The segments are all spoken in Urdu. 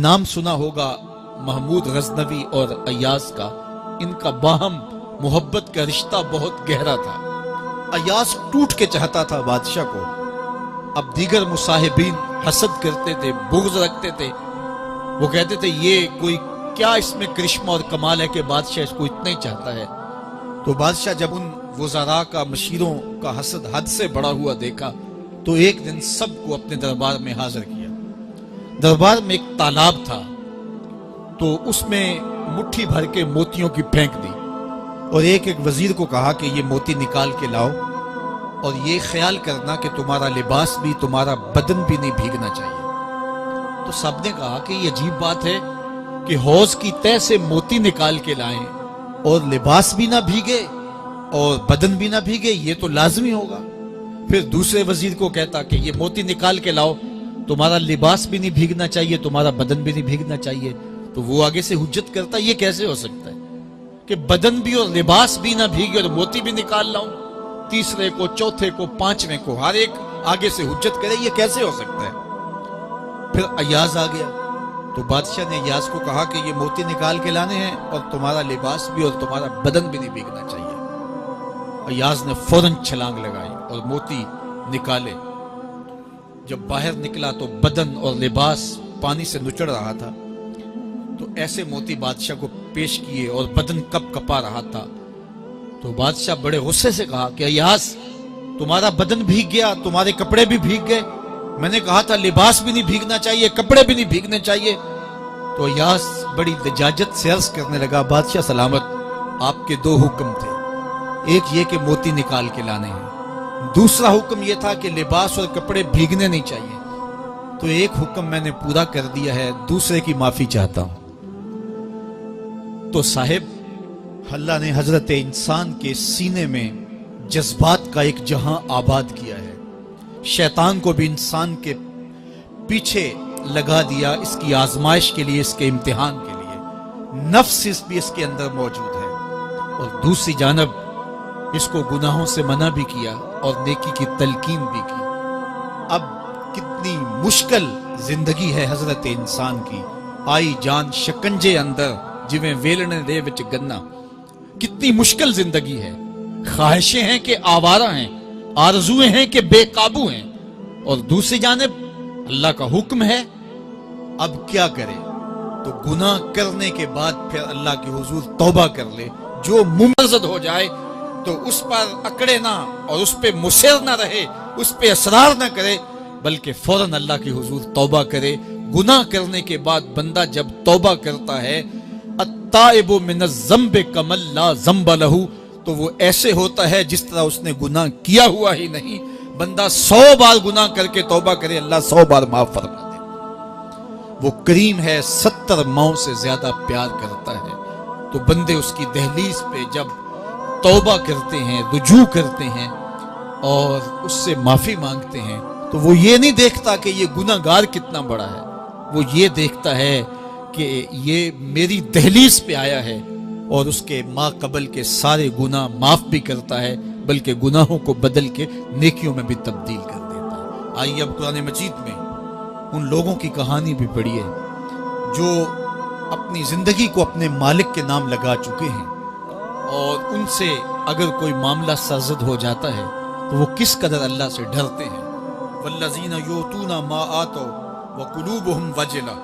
نام سنا ہوگا محمود غزنوی اور ایاز کا، ان کا باہم محبت کا رشتہ بہت گہرا تھا۔ ایاز ٹوٹ کے چاہتا تھا بادشاہ کو، اب دیگر مصاحبین حسد کرتے تھے، بغض رکھتے تھے، وہ کہتے تھے یہ کوئی کیا اس میں کرشمہ اور کمال ہے کہ بادشاہ اس کو اتنا ہی چاہتا ہے۔ تو بادشاہ جب ان وزراء کا، مشیروں کا حسد حد سے بڑا ہوا دیکھا تو ایک دن سب کو اپنے دربار میں حاضر کیا۔ دربار میں ایک تالاب تھا، تو اس میں مٹھی بھر کے موتیوں کی پھینک دی، اور ایک ایک وزیر کو کہا کہ یہ موتی نکال کے لاؤ، اور یہ خیال کرنا کہ تمہارا لباس بھی، تمہارا بدن بھی نہیں بھیگنا چاہیے۔ تو سب نے کہا کہ یہ عجیب بات ہے کہ حوض کی تہہ سے موتی نکال کے لائیں اور لباس بھی نہ بھیگے اور بدن بھی نہ بھیگے، یہ تو لازمی ہوگا۔ پھر دوسرے وزیر کو کہتا کہ یہ موتی نکال کے لاؤ، تمہارا لباس بھی نہیں بھیگنا چاہیے، تمہارا بدن بھی نہیں بھیگنا چاہیے۔ تو وہ آگے سے حجت کرتا یہ کیسے ہو سکتا ہے کہ بدن بھی اور لباس بھی نہ بھیگے اور موتی بھی نکال لاؤں؟ تیسرے کو، چوتھے کو، پانچویں کو، ہر ایک آگے سے حجت کرے یہ کیسے ہو سکتا ہے؟ پھر ایاز آ گیا، تو بادشاہ نے ایاز کو کہا کہ یہ موتی نکال کے لانے ہیں اور تمہارا لباس بھی اور تمہارا بدن بھی نہیں بھیگنا چاہیے۔ ایاز نے فوراً چھلانگ لگائی اور موتی نکالے۔ جب باہر نکلا تو بدن اور لباس پانی سے نچڑ رہا تھا، تو ایسے موتی بادشاہ کو پیش کیے اور بدن کپ کپا رہا تھا۔ تو بادشاہ بڑے غصے سے کہا کہ ایاز تمہارا بدن بھیگ گیا، تمہارے کپڑے بھی بھیگ گئے، میں نے کہا تھا لباس بھی نہیں بھیگنا چاہیے، کپڑے بھی نہیں بھیگنے چاہیے۔ تو ایاز بڑی لجاجت سے عرض کرنے لگا، بادشاہ سلامت، آپ کے دو حکم تھے، ایک یہ کہ موتی نکال کے لانے ہیں، دوسرا حکم یہ تھا کہ لباس اور کپڑے بھیگنے نہیں چاہیے۔ تو ایک حکم میں نے پورا کر دیا ہے، دوسرے کی معافی چاہتا ہوں۔ تو صاحب، اللہ نے حضرت انسان کے سینے میں جذبات کا ایک جہاں آباد کیا ہے، شیطان کو بھی انسان کے پیچھے لگا دیا اس کی آزمائش کے لیے، اس کے امتحان کے لیے، نفس بھی اس کے اندر موجود ہے، اور دوسری جانب اس کو گناہوں سے منع بھی کیا اور نیکی کی تلقین بھی کی۔ اب کتنی مشکل زندگی ہے حضرت انسان کی، آئی جان شکنجے اندر جویں ویلنے دے وچ گنا، کتنی مشکل زندگی ہے۔ خواہشیں ہیں کہ آوارہ ہیں، آرزویں ہیں کہ بے قابو ہیں، اور دوسری جانب اللہ کا حکم ہے۔ اب کیا کرے؟ تو گناہ کرنے کے بعد پھر اللہ کے حضور توبہ کر لے، جو ممرزد ہو جائے تو اس پر اکڑے نہ اور اس پہ مصر نہ رہے، اس پہ اصرار نہ کرے، بلکہ فوراً اللہ کے حضور توبہ کرے۔ گناہ کرنے کے بعد بندہ جب توبہ کرتا ہے، التائب من الذنب کمن لا ذنب لہ، تو وہ ایسے ہوتا ہے جس طرح اس نے گناہ کیا ہوا ہی نہیں۔ بندہ 100 بار گناہ کر کے توبہ کرے، اللہ 100 بار معاف فرما دے۔ وہ کریم ہے، 70 ماؤں سے زیادہ پیار کرتا ہے۔ تو بندے اس کی دہلیز پہ جب توبہ کرتے ہیں، رجوع کرتے ہیں اور اس سے معافی مانگتے ہیں، تو وہ یہ نہیں دیکھتا کہ یہ گناہ گار کتنا بڑا ہے، وہ یہ دیکھتا ہے کہ یہ میری دہلیز پہ آیا ہے، اور اس کے ما قبل کے سارے گناہ معاف بھی کرتا ہے، بلکہ گناہوں کو بدل کے نیکیوں میں بھی تبدیل کر دیتا ہے۔ آئیے اب قرآن مجید میں ان لوگوں کی کہانی بھی پڑھیے جو اپنی زندگی کو اپنے مالک کے نام لگا چکے ہیں، اور ان سے اگر کوئی معاملہ سرزد ہو جاتا ہے تو وہ کس قدر اللہ سے ڈرتے ہیں۔ والذین یؤتون ما آتوا وقلوبہم وجلہ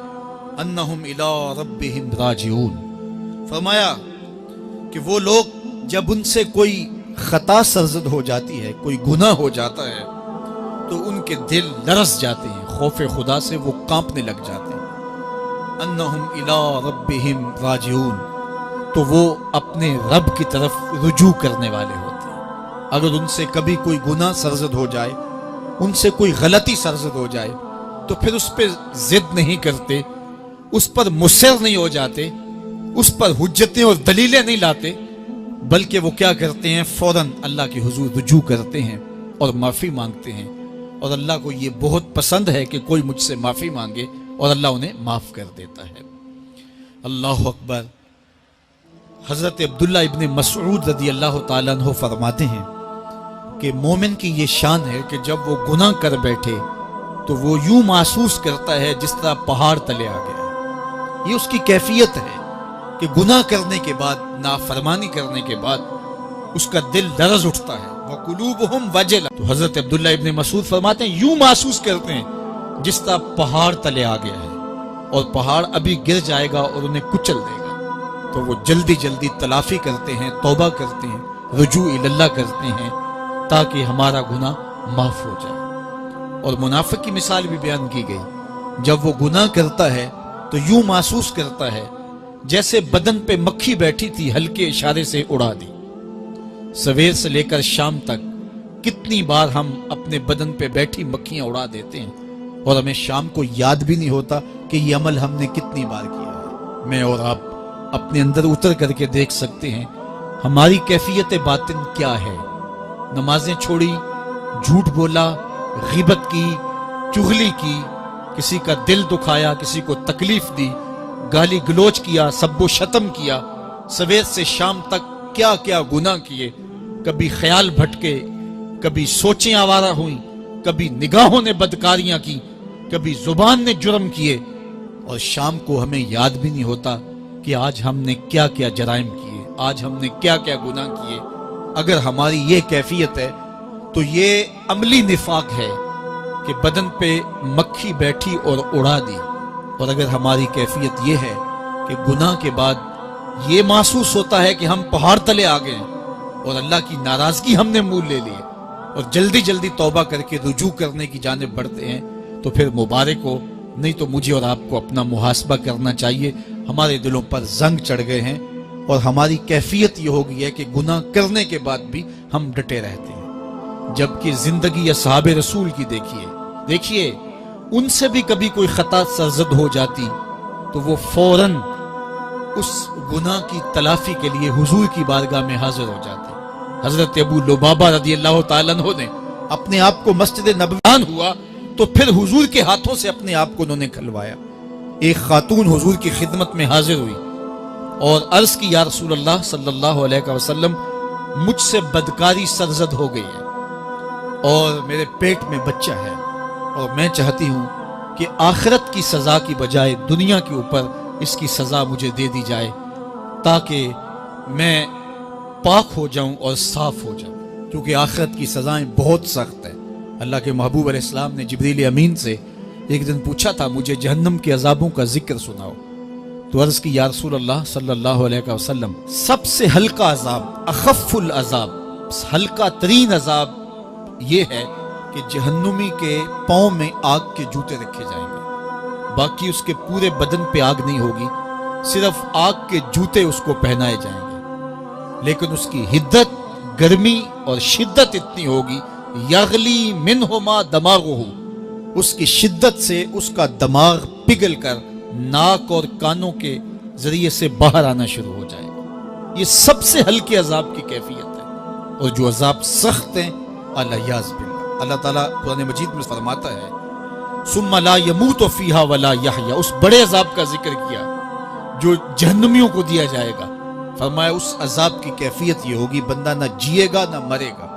انہم الی ربہم راجعون، فرمایا کہ وہ لوگ جب ان سے کوئی خطا سرزد ہو جاتی ہے، کوئی گناہ ہو جاتا ہے، تو ان کے دل لرز جاتے ہیں، خوف خدا سے وہ کانپنے لگ جاتے ہیں۔ انہم الی ربہم راجعون، تو وہ اپنے رب کی طرف رجوع کرنے والے ہوتے ہیں۔ اگر ان سے کبھی کوئی گناہ سرزد ہو جائے، ان سے کوئی غلطی سرزد ہو جائے، تو پھر اس پہ ضد نہیں کرتے، اس پر مصر نہیں ہو جاتے، اس پر حجتیں اور دلیلیں نہیں لاتے، بلکہ وہ کیا کرتے ہیں؟ فوراً اللہ کے حضور رجوع کرتے ہیں اور معافی مانگتے ہیں، اور اللہ کو یہ بہت پسند ہے کہ کوئی مجھ سے معافی مانگے، اور اللہ انہیں معاف کر دیتا ہے۔ اللہ اکبر۔ حضرت عبداللہ ابن مسعود رضی اللہ تعالیٰ عنہ فرماتے ہیں کہ مومن کی یہ شان ہے کہ جب وہ گناہ کر بیٹھے تو وہ یوں محسوس کرتا ہے جس طرح پہاڑ تلے آ گیا ہے، یہ اس کی کیفیت ہے کہ گناہ کرنے کے بعد، نافرمانی کرنے کے بعد اس کا دل لرز اٹھتا ہے. وَقُلُوبُهُمْ وَجِلَةٌ. تو حضرت عبداللہ ابن مسعود فرماتے ہیں یوں محسوس کرتے ہیں جس طرح پہاڑ تلے آ گیا ہے اور پہاڑ ابھی گر جائے گا اور انہیں کچل دے گا. تو وہ جلدی جلدی تلافی کرتے ہیں، توبہ کرتے ہیں، رجوع اللہ کرتے ہیں تاکہ ہمارا گناہ معاف ہو جائے. اور منافق کی مثال بھی بیان کی گئی. جب وہ گناہ کرتا ہے تو یوں محسوس کرتا ہے جیسے بدن پہ مکھی بیٹھی تھی، ہلکے اشارے سے اڑا دی. سویر سے لے کر شام تک کتنی بار ہم اپنے بدن پہ بیٹھی مکھیاں اڑا دیتے ہیں اور ہمیں شام کو یاد بھی نہیں ہوتا کہ یہ عمل ہم نے کتنی بار کیا ہے. میں اور آپ اپنے اندر اتر کر کے دیکھ سکتے ہیں ہماری کیفیت باطن کیا ہے. نمازیں چھوڑی، جھوٹ بولا، غیبت کی، چغلی کی، کسی کا دل دکھایا، کسی کو تکلیف دی، گالی گلوچ کیا، سب و شتم کیا، سویر سے شام تک کیا کیا گناہ کیے. کبھی خیال بھٹکے، کبھی سوچیں آوارہ ہوئیں، کبھی نگاہوں نے بدکاریاں کی، کبھی زبان نے جرم کیے، اور شام کو ہمیں یاد بھی نہیں ہوتا کہ آج ہم نے کیا کیا جرائم کیے، آج ہم نے کیا کیا گناہ کیے. اگر ہماری یہ کیفیت ہے تو یہ عملی نفاق ہے کہ بدن پہ مکھی بیٹھی اور اڑا دی. اور اگر ہماری کیفیت یہ ہے کہ گناہ کے بعد یہ محسوس ہوتا ہے کہ ہم پہاڑ تلے آ گئے اور اللہ کی ناراضگی ہم نے مول لے لی اور جلدی جلدی توبہ کر کے رجوع کرنے کی جانب بڑھتے ہیں، تو پھر مبارک ہو. نہیں تو مجھے اور آپ کو اپنا محاسبہ کرنا چاہیے. ہمارے دلوں پر زنگ چڑھ گئے ہیں اور ہماری کیفیت یہ ہو گئی ہے کہ گناہ کرنے کے بعد بھی ہم ڈٹے رہتے ہیں. جبکہ زندگی اصحاب رسول کی دیکھیے ان سے بھی کبھی کوئی خطا سرزد ہو جاتی تو وہ فوراً اس گناہ کی تلافی کے لیے حضور کی بارگاہ میں حاضر ہو جاتے. حضرت ابو لبابہ رضی اللہ تعالیٰ عنہ نے اپنے آپ کو مسجد نبوی ہوا تو پھر حضور کے ہاتھوں سے اپنے آپ کو انہوں نے کھلوایا. ایک خاتون حضور کی خدمت میں حاضر ہوئی اور عرض کی یا رسول اللہ صلی اللہ علیہ وسلم مجھ سے بدکاری سرزد ہو گئی ہے اور میرے پیٹ میں بچہ ہے اور میں چاہتی ہوں کہ آخرت کی سزا کی بجائے دنیا کے اوپر اس کی سزا مجھے دے دی جائے تاکہ میں پاک ہو جاؤں اور صاف ہو جاؤں، کیونکہ آخرت کی سزائیں بہت سخت ہیں. اللہ کے محبوب علیہ السلام نے جبریل امین سے ایک دن پوچھا تھا مجھے جہنم کے عذابوں کا ذکر سناؤ. تو عرض کی یا رسول اللہ صلی اللہ علیہ وسلم سب سے ہلکا عذاب، اخف العذاب، ہلکا ترین عذاب یہ ہے کہ جہنمی کے پاؤں میں آگ کے جوتے رکھے جائیں گے. باقی اس کے پورے بدن پہ آگ نہیں ہوگی، صرف آگ کے جوتے اس کو پہنائے جائیں گے. لیکن اس کی حدت، گرمی اور شدت اتنی ہوگی یغلی منہما دماغہ، اس کی شدت سے اس کا دماغ پگھل کر ناک اور کانوں کے ذریعے سے باہر آنا شروع ہو جائے گا. یہ سب سے ہلکے عذاب کی کیفیت ہے. اور جو عذاب سخت ہیں الیاذ باللہ، اللہ تعالیٰ قرآن مجید میں فرماتا ہے ثم لا يموت فیہا ولا یحیا، اس بڑے عذاب کا ذکر کیا جو جہنمیوں کو دیا جائے گا. فرمایا اس عذاب کی کیفیت یہ ہوگی بندہ نہ جیے گا نہ مرے گا.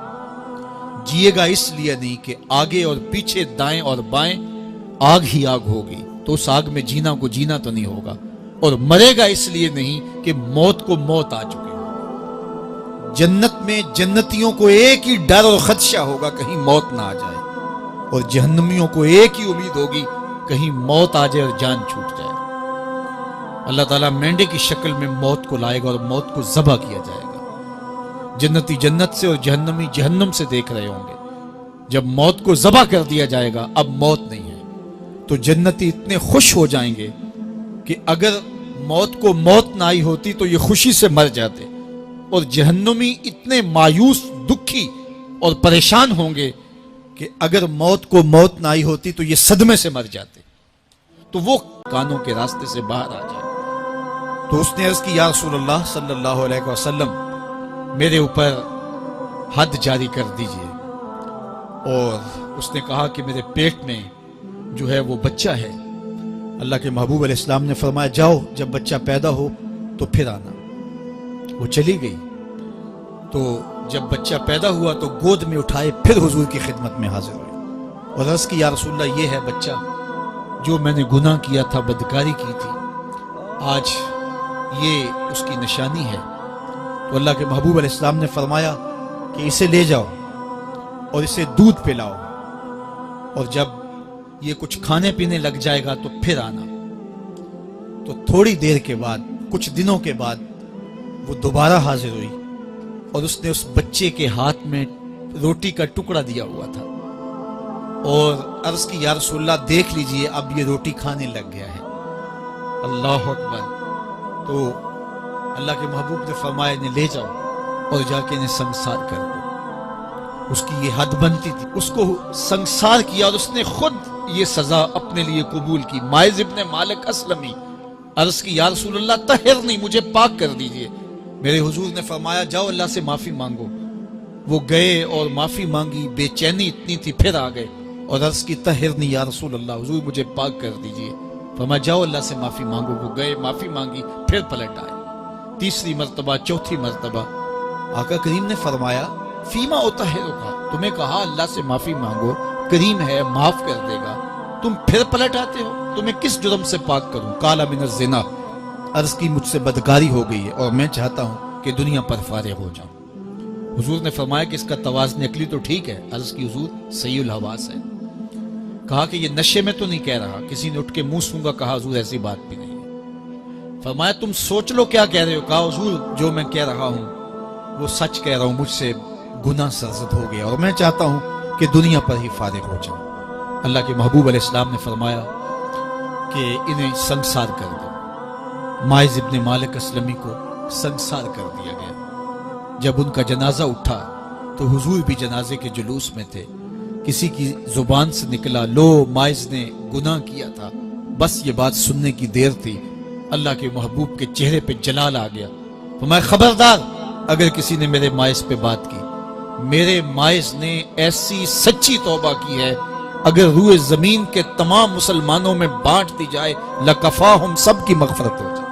جیے گا اس لیے نہیں کہ آگے اور پیچھے، دائیں اور بائیں آگ ہی آگ ہوگی، تو اس آگ میں جینا کو جینا تو نہیں ہوگا. اور مرے گا اس لیے نہیں کہ موت کو موت آ چکے. جنت میں جنتیوں کو ایک ہی ڈر اور خدشہ ہوگا کہیں موت نہ آ جائے، اور جہنمیوں کو ایک ہی امید ہوگی کہیں موت آ جائے اور جان چھوٹ جائے. اللہ تعالیٰ مینڈے کی شکل میں موت کو لائے گا اور موت کو ذبح کیا جائے گا. جنتی جنت سے اور جہنمی جہنم سے دیکھ رہے ہوں گے. جب موت کو ذبح کر دیا جائے گا اب موت نہیں ہے تو جنتی اتنے خوش ہو جائیں گے کہ اگر موت کو موت نہ آئی ہوتی تو یہ خوشی سے مر جاتے، اور جہنمی اتنے مایوس، دکھی اور پریشان ہوں گے کہ اگر موت کو موت نہ آئی ہوتی تو یہ صدمے سے مر جاتے. تو وہ کانوں کے راستے سے باہر آ جائے. تو اس نے عرض کی یا رسول اللہ صلی اللہ علیہ وسلم میرے اوپر حد جاری کر دیجئے. اور اس نے کہا کہ میرے پیٹ میں جو ہے وہ بچہ ہے. اللہ کے محبوب علیہ السلام نے فرمایا جاؤ جب بچہ پیدا ہو تو پھر آنا. وہ چلی گئی. تو جب بچہ پیدا ہوا تو گود میں اٹھائے پھر حضور کی خدمت میں حاضر ہوئے اور عرض کی یا رسول اللہ یہ ہے بچہ جو میں نے گناہ کیا تھا، بدکاری کی تھی، آج یہ اس کی نشانی ہے۔ تو اللہ کے محبوب علیہ السلام نے فرمایا کہ اسے لے جاؤ اور اسے دودھ پلاؤ، اور جب یہ کچھ کھانے پینے لگ جائے گا تو پھر آنا۔ تو تھوڑی دیر کے بعد، کچھ دنوں کے بعد وہ دوبارہ حاضر ہوئی اور اس نے اس بچے کے ہاتھ میں روٹی کا ٹکڑا دیا ہوا تھا، اور عرض کی یا رسول اللہ دیکھ لیجئے اب یہ روٹی کھانے لگ گیا ہے۔ اللہ اکبر۔ تو اللہ کے محبوب نے فرمایا انہیں لے جاؤ اور جا کے انہیں سنسار کر دو۔ اس کی یہ حد بنتی تھی، اس کو سنسار کیا اور اس نے خود یہ سزا اپنے لیے قبول کی۔ ماعز ابن مالک اسلمی عرض کی یا رسول اللہ طہرنی، مجھے پاک کر دیجئے۔ میرے حضور نے فرمایا جاؤ اللہ سے معافی مانگو۔ وہ گئے اور معافی مانگی، بے چینی اتنی تھی، پھر آ گئے اور عرض کی طہرنی یا رسول اللہ، حضور مجھے پاک کر دیجئے۔ فرمایا جاؤ اللہ سے معافی مانگو۔ وہ گئے، معافی مانگی، پھر پلٹ آئے، تیسری مرتبہ، چوتھی مرتبہ۔ آقا کریم نے فرمایا فیما اطہرک، تمہیں کہا اللہ سے معافی مانگو، کریم ہے معاف کر دے گا، تم پھر پلٹ آتے ہو، تمہیں کس جرم سے پاک کروں؟ قال من الزنا، عرض کی مجھ سے بدکاری ہو گئی ہے اور میں چاہتا ہوں کہ دنیا پر فارغ ہو جاؤں۔ حضور نے فرمایا کہ اس کا توازن عقلی تو ٹھیک ہے۔ عرض کی حضور صحیح الحواس ہے۔ کہا کہ یہ نشے میں تو نہیں کہہ رہا، کسی نے اٹھ کے منہ سونگا، کہا حضور ایسی بات بھی نہیں ہے۔ فرمایا تم سوچ لو کیا کہہ رہے ہو؟ کہا حضور جو میں کہہ رہا ہوں وہ سچ کہہ رہا ہوں، مجھ سے گناہ سرزد ہو گیا اور میں چاہتا ہوں کہ دنیا پر ہی فارغ ہو جاؤں۔ اللہ کے محبوب علیہ السلام نے فرمایا کہ انہیں سنسار کر دو۔ ماعز ابن مالک اسلمی کو سنسار کر دیا گیا۔ جب ان کا جنازہ اٹھا تو حضور بھی جنازے کے جلوس میں تھے۔ کسی کی زبان سے نکلا لو ماعز نے گناہ کیا تھا، بس یہ بات سننے کی دیر تھی، اللہ کے محبوب کے چہرے پہ جلال آ گیا۔ فرمایا خبردار اگر کسی نے میرے ماعز پہ بات کی، میرے ماعز نے ایسی سچی توبہ کی ہے اگر روئے زمین کے تمام مسلمانوں میں بانٹ دی جائے لکفاہم، سب کی مغفرت ہو جائے،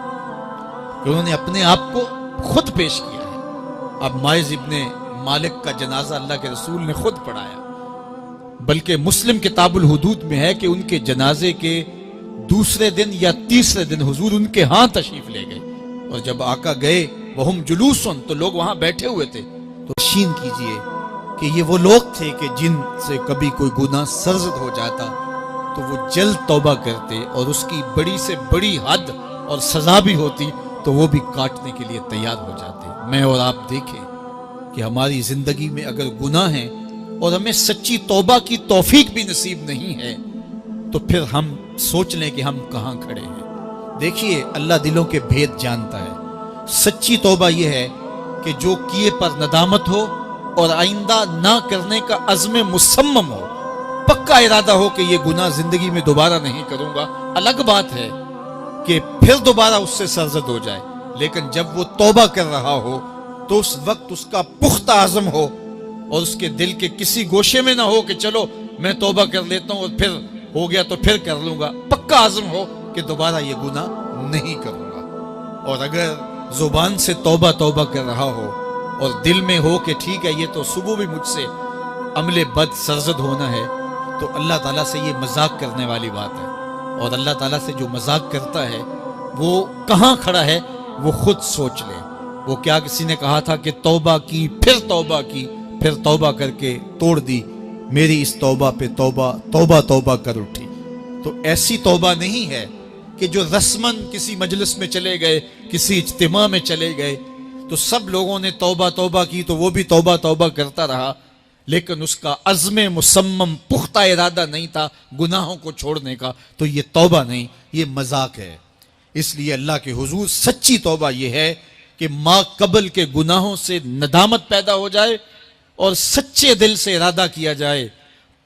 کہ انہوں نے اپنے آپ کو خود پیش کیا ہے۔ اب ماعز ابن مالک کا جنازہ اللہ کے رسول نے خود پڑھایا، بلکہ مسلم کتاب الحدود میں ہے کہ ان کے جنازے کے دوسرے دن یا تیسرے دن حضور ان کے ہاں تشریف لے گئے، اور جب آقا گئے وہم جلوسن، تو لوگ وہاں بیٹھے ہوئے تھے، تو یقین کیجئے کہ یہ وہ لوگ تھے کہ جن سے کبھی کوئی گناہ سرزد ہو جاتا تو وہ جلد توبہ کرتے، اور اس کی بڑی سے بڑی حد اور سزا بھی ہوتی تو وہ بھی کاٹنے کے لیے تیار ہو جاتے۔ میں اور آپ دیکھیں کہ ہماری زندگی میں اگر گناہ ہیں اور ہمیں سچی توبہ کی توفیق بھی نصیب نہیں ہے تو پھر ہم سوچ لیں کہ ہم کہاں کھڑے ہیں۔ دیکھیے اللہ دلوں کے بھید جانتا ہے۔ سچی توبہ یہ ہے کہ جو کیے پر ندامت ہو اور آئندہ نہ کرنے کا عزم مصمم ہو، پکا ارادہ ہو کہ یہ گناہ زندگی میں دوبارہ نہیں کروں گا۔ الگ بات ہے کہ پھر دوبارہ اس سے سرزد ہو جائے، لیکن جب وہ توبہ کر رہا ہو تو اس وقت اس کا پختہ عزم ہو اور اس کے دل کے کسی گوشے میں نہ ہو کہ چلو میں توبہ کر لیتا ہوں اور پھر ہو گیا تو پھر کر لوں گا۔ پکا عزم ہو کہ دوبارہ یہ گناہ نہیں کروں گا۔ اور اگر زبان سے توبہ توبہ کر رہا ہو اور دل میں ہو کہ ٹھیک ہے یہ تو صبح بھی مجھ سے عمل بد سرزد ہونا ہے، تو اللہ تعالیٰ سے یہ مذاق کرنے والی بات ہے، اور اللہ تعالیٰ سے جو مذاق کرتا ہے وہ کہاں کھڑا ہے وہ خود سوچ لے۔ وہ کیا کسی نے کہا تھا کہ توبہ کی، پھر توبہ کر کے توڑ دی، میری اس توبہ پہ توبہ کر اٹھی۔ تو ایسی توبہ نہیں ہے کہ جو رسماً کسی مجلس میں چلے گئے، کسی اجتماع میں چلے گئے تو سب لوگوں نے توبہ کی تو وہ بھی توبہ کرتا رہا، لیکن اس کا عزم مصمم پختہ ارادہ نہیں تھا گناہوں کو چھوڑنے کا، تو یہ توبہ نہیں، یہ مذاق ہے۔ اس لیے اللہ کے حضور سچی توبہ یہ ہے کہ ما قبل کے گناہوں سے ندامت پیدا ہو جائے اور سچے دل سے ارادہ کیا جائے،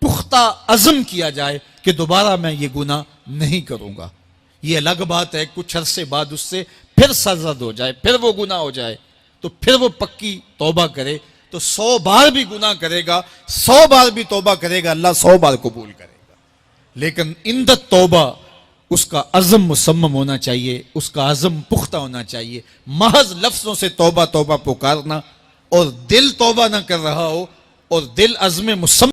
پختہ عزم کیا جائے کہ دوبارہ میں یہ گناہ نہیں کروں گا۔ یہ الگ بات ہے کچھ عرصے بعد اس سے پھر سرزد ہو جائے، پھر وہ گناہ ہو جائے تو پھر وہ پکی توبہ کرے، تو 100 بار بھی گناہ کرے گا، 100 بار بھی توبہ کرے گا، اللہ 100 بار قبول کرے گا۔ لیکن اندت توبہ اس کا عزم مصمم ہونا چاہیے، اس کا عزم پختہ ہونا چاہیے۔ محض لفظوں سے توبہ پکارنا اور دل توبہ نہ کر رہا ہو اور دل عزم مصمم